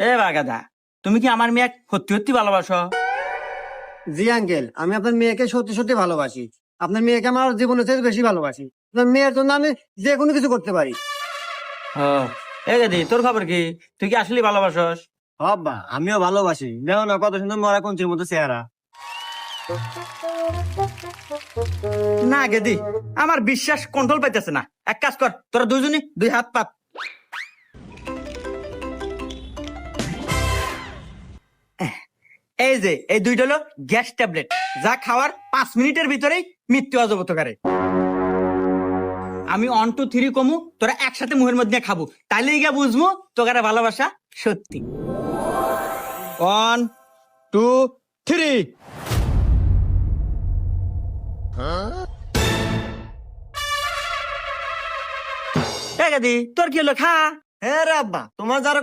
এ বাগাদা, তুমি কি আমার মেয়ে সত্যি সত্যি ভালোবাসো? জি আঙ্কেল, আমি আপনার মেয়েকে সত্যি সত্যি ভালোবাসি। আপনার মেয়েকে আমার জীবনের চেয়ে বেশি ভালোবাসি। আপনার মেয়ের জন্য আমি যে কোনো কিছু করতে পারি। ও, এ গাদি, তোর খবর কি? তুই কি আসলে ভালোবাসস? বাবা, আমিও ভালোবাসি। দেখো না কত সুন্দর মরা কঞ্চির মতো চেহারা। না গেদি, আমার বিশ্বাস কন্ট্রোল পাইতেছে না। এক কাজ কর, তোরা দুজনই দুই হাত পাত। এই যে এই দুইটা হলো গ্যাস ট্যাবলেট, যা খাওয়ার 5 মিনিটের ভিতরেই মৃত্যু অজগত করে। আমি 1 2 3 কমু, তোরা একসাথে মুখের মধ্যে দিয়ে খাবো, তাইলে গিয়ে বুঝবো তোকারে ভালোবাসা সত্যি। 1 2 3। এ গাদি, তোর কি হলো? খা। হ্যাঁ রে আব্বা, তোমার যারা